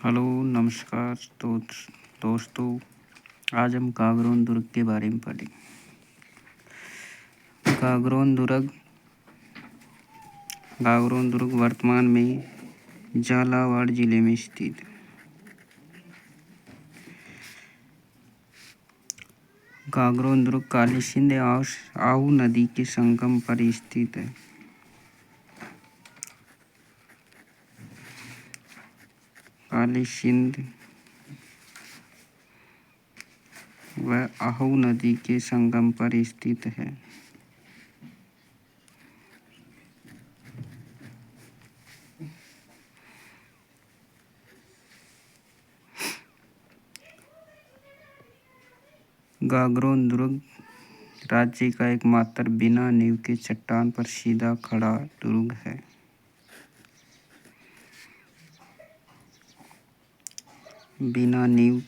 Hello, नमस्कार दोस्तों। आज हम गागरोन दुर्ग के बारे में पढ़ेंगे। गागरोन दुर्ग वर्तमान में झालावाड़ जिले में स्थित है। गागरोन दुर्ग काली सिंध आहू नदी के संगम पर स्थित है। काली सिंध व आहू नदी के संगम पर स्थित है। गागरोन दुर्ग राज्य का एकमात्र बिना नींव के चट्टान पर सीधा खड़ा दुर्ग है। बिना नींव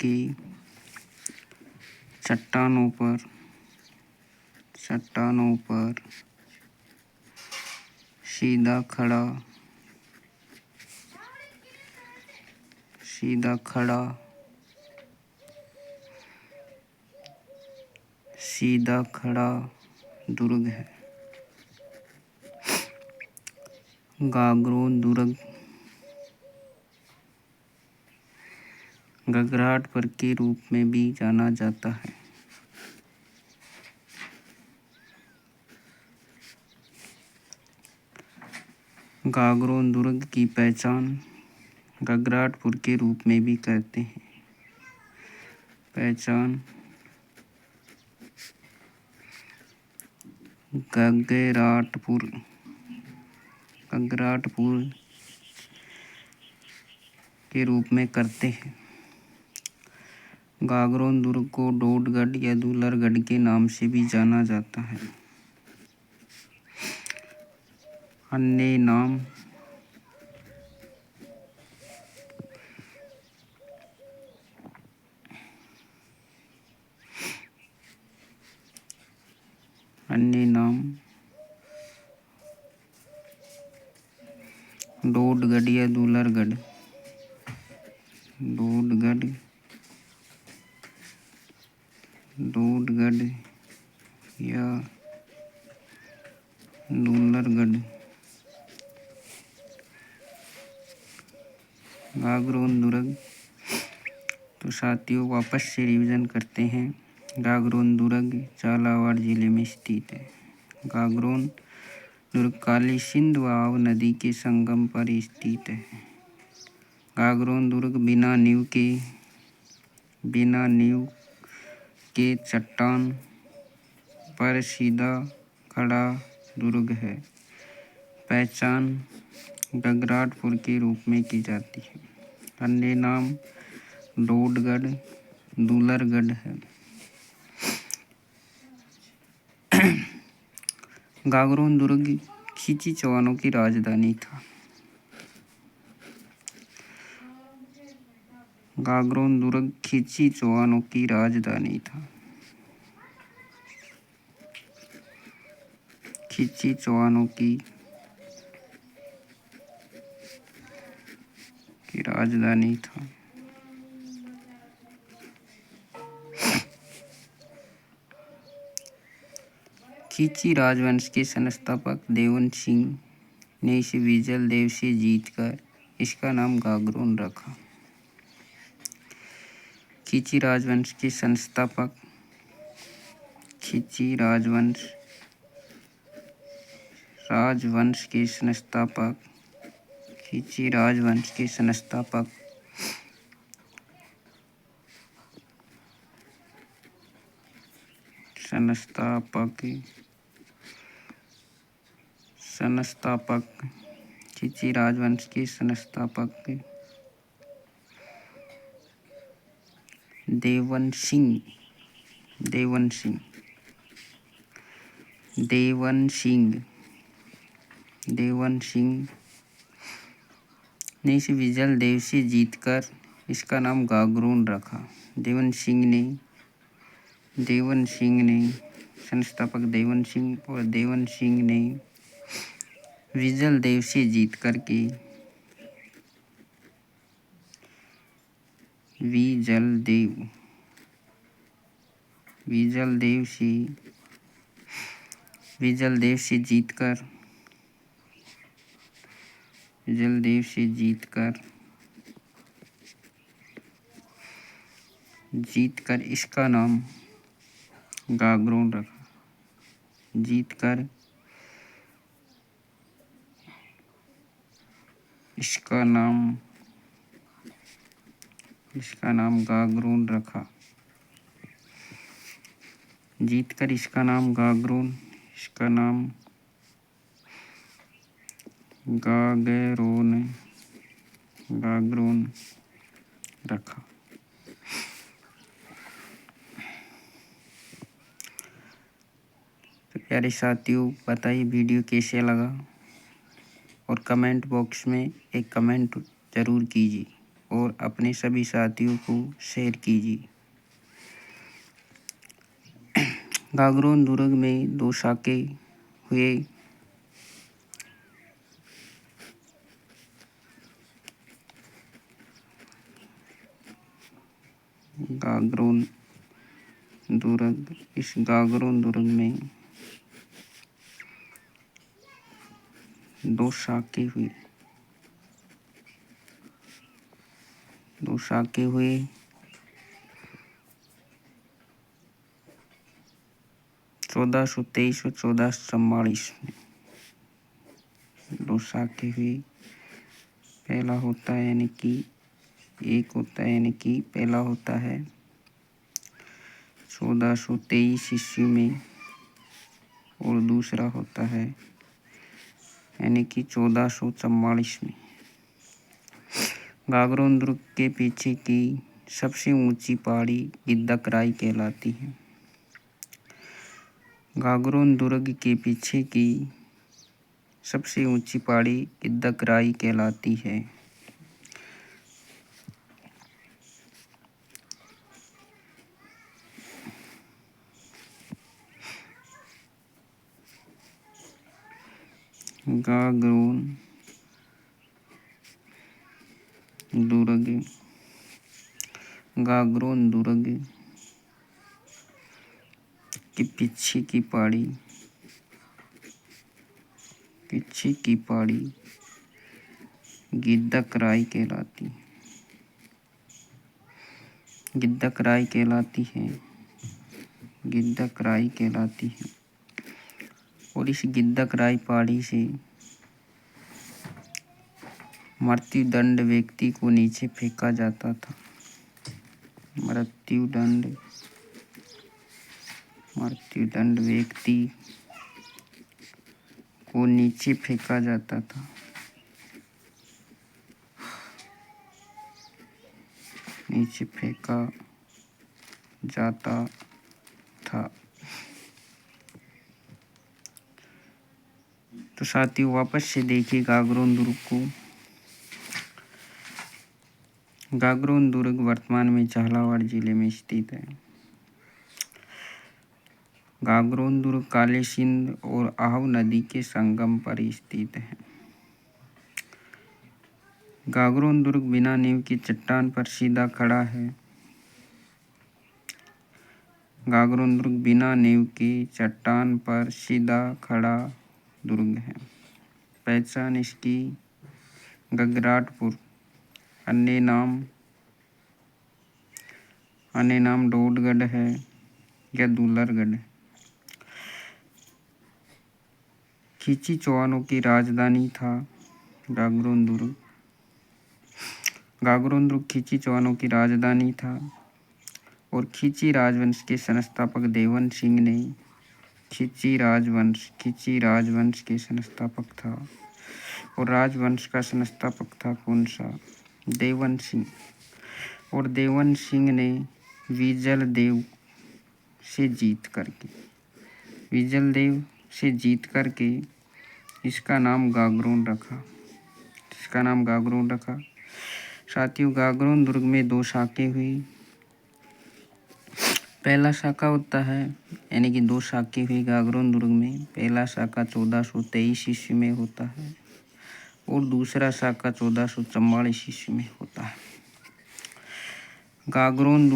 के चट्टानों पर सीधा खड़ा दुर्ग है। गागरोन दुर्ग गगराटपुर के रूप में भी जाना जाता है। गागरोन दुर्ग की पहचान गगराटपुर के रूप में भी करते हैं। गगराटपुर के रूप में करते हैं। गागरोन दुर्ग को डोडगढ़ या दूलरगढ़ के नाम से भी जाना जाता है। अन्य नाम डोडगढ़ या दूलरगढ़, या दूलरगढ़। गागरोन दुर्ग तो साथियों वापस से रिवीजन करते हैं। गागरोन दुर्ग झालावाड़ जिले में स्थित है। गागरोन दुर्ग काली सिंध व आहू नदी के संगम पर स्थित है। गागरोन दुर्ग बिना नींव के चट्टान पर सीधा खड़ा दुर्ग है। पहचान गगराटपुर के रूप में की जाती है। अन्य नाम डोडगढ़, दूलरगढ़ है। गागरोन दुर्ग खिची चौहानों की राजधानी था। गागरोन दुर्ग खिची चौहानों की राजधानी था। खिची चौहानों की राजधानी था। खिची राजवंश के संस्थापक देवन सिंह ने इसे विजल देव से जीतकर इसका नाम गागरोन रखा। खिची राजवंश के संस्थापक देवन सिंह ने इसे विजल देव से जीतकर इसका नाम गागरोन रखा। देवन सिंह ने संस्थापक देवन सिंह ने विजल देव से जीत करके, विजल देव से जीतकर, इसका नाम गागरोन रखा। इसका नाम गागरोन रखा। इसका नाम गागरोन रखा। तो प्यारे साथियों, बताइए वीडियो कैसे लगा, और कमेंट बॉक्स में एक कमेंट ज़रूर कीजिए और अपने सभी साथियों को शेयर कीजिए। गागरोन दुर्ग में 2 साके हुए। गागरोन दुर्ग, इस गागरोन दुर्ग में 2 साके हुए। 1423 और 1444 में 2 साके हुए। पहला होता है यानी कि पहला होता है 1423 ईस्वी में, और दूसरा होता है यानी कि 1444 में। गागरोन दुर्ग के पीछे की सबसे ऊंची पहाड़ी गिद्धकराई कहलाती है। गागरोन दुर्ग के पीछे की सबसे ऊंची पहाड़ी गिद्धकराई कहलाती है। गागरोन दुर्ग के पीछे की पहाड़ी गिद्धकराई कहलाती है। और इस गिद्धकराई पहाड़ी से मृत्युदंड व्यक्ति को नीचे फेंका जाता था। मृत्युदंड व्यक्ति को नीचे फेंका जाता था। तो साथियों, वापस से देखिए गागरोन दुर्ग को। गागरोन दुर्ग वर्तमान में झालावाड़ जिले में स्थित है। गागरोन दुर्ग काली सिंध और आहव नदी के संगम पर स्थित है। गागरोन दुर्ग बिना नींव की चट्टान पर सीधा खड़ा है। गागरोन दुर्ग बिना नींव की चट्टान पर सीधा खड़ा दुर्ग है। पहचान इसकी गगराटपुर, अन्य नाम डोडगढ़ है या दुलरगढ़ है। खींची चौहानों की राजधानी था गागरोन दुर्ग। गागरोन दुर्ग खींची चौहानों की राजधानी था, और खींची राजवंश के संस्थापक देवन सिंह ने खींची राजवंश के संस्थापक था। और राजवंश का संस्थापक था कौन सा? देवन सिंह। और देवन सिंह ने विजल देव से जीत करके इसका नाम गागरोन रखा। साथियों, गागरोन दुर्ग में 2 साके हुई। पहला शाखा होता है, यानी कि 2 शाखे हुई गागरोन दुर्ग में। पहला शाखा 1423 ईस्वी में होता है और दूसरा शाखा 1444 ईस्वी में होता है। गागरोन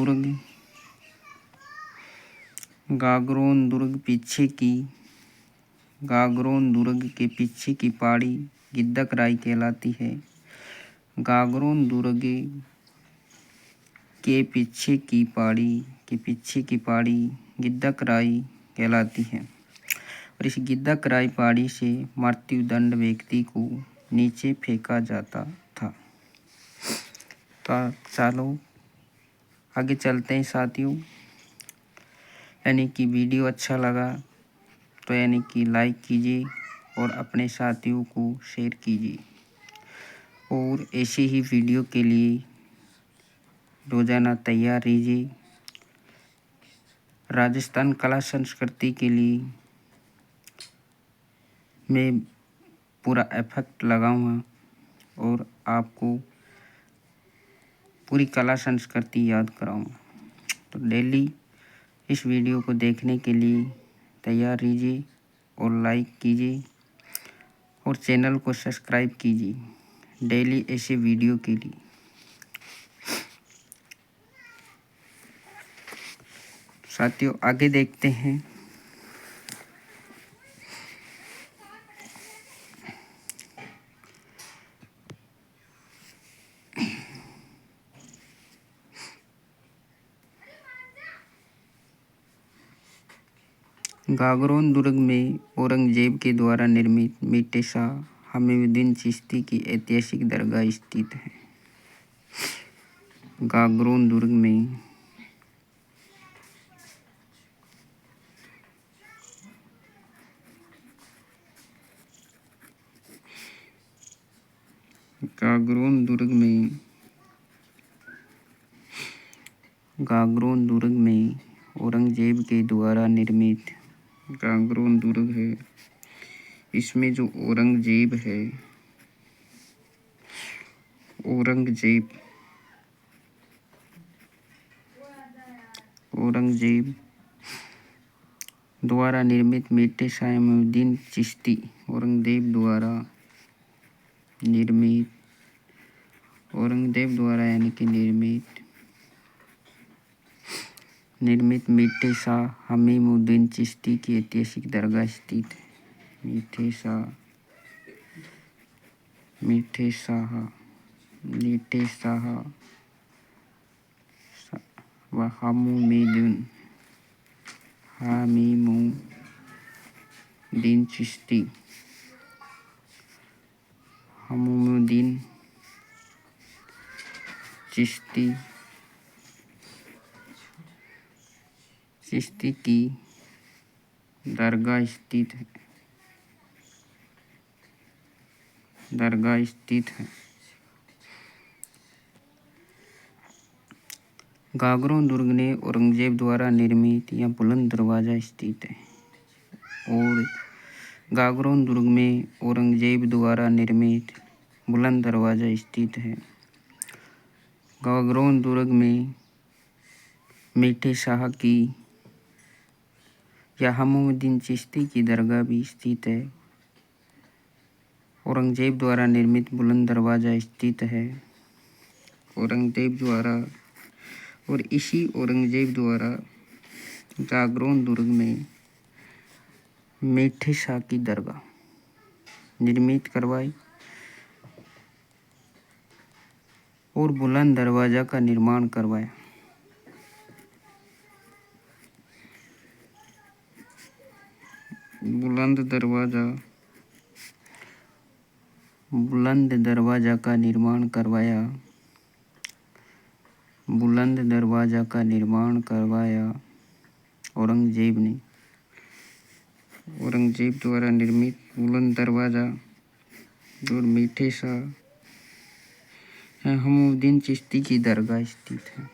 दुर्ग के पीछे की पहाड़ी गिद्दकराई कहलाती है। गागरोन दुर्ग के पीछे की पहाड़ी गिद्दकराई कहलाती है और इस गिद्दकराई पहाड़ी से मृत्युदंड व्यक्ति को नीचे फेंका जाता था। तो चलो आगे चलते हैं साथियों। यानी कि वीडियो अच्छा लगा तो यानी कि लाइक कीजिए और अपने साथियों को शेयर कीजिए और ऐसे ही वीडियो के लिए रोजाना तैयार रहिए। राजस्थान कला संस्कृति के लिए मैं पूरा इफेक्ट लगाऊंगा और आपको पूरी कला संस्कृति याद कराऊंगा। तो डेली इस वीडियो को देखने के लिए तैयार रहिए और लाइक कीजिए और चैनल को सब्सक्राइब कीजिए डेली ऐसे वीडियो के लिए। साथियों आगे देखते हैं। गागरोन दुर्ग में औरंगजेब के द्वारा निर्मित मीठे शाह हमीउद्दीन चिश्ती की ऐतिहासिक दरगाह स्थित है। गागरोन दुर्ग में औरंगजेब के द्वारा निर्मित गागरोन दुर्ग है। इसमें जो औरंगजेब है, औरंगजेब द्वारा निर्मित मीठे शाह हमीउद्दीन चिश्ती औरंगजेब द्वारा यानी कि निर्मित मीठे शाह हमीउद्दीन चिश्ती की ऐतिहासिक दरगाह स्थित है। मीठे शाह व हमीउद्दीन चिश्ती की दरगाह स्थित है। गागरोन दुर्ग ने औरंगजेब द्वारा निर्मित यह बुलंद दरवाजा स्थित है और गागरोन दुर्ग में औरंगजेब द्वारा निर्मित बुलंद दरवाजा स्थित है। गागरोन दुर्ग में मीठे शाह की या हमीउद्दीन चिश्ती की दरगाह भी स्थित है। औरंगजेब द्वारा निर्मित बुलंद दरवाजा स्थित है। और इसी औरंगजेब द्वारा गागरोन दुर्ग में मीठे शाह की दरगाह निर्मित करवाई और बुलंद दरवाजा का निर्माण करवाया। बुलंद दरवाजा का निर्माण करवाया औरंगजेब द्वारा निर्मित बुलंद दरवाजा और मीठे शाह हमीउद्दीन चिश्ती की दरगाह स्थित है।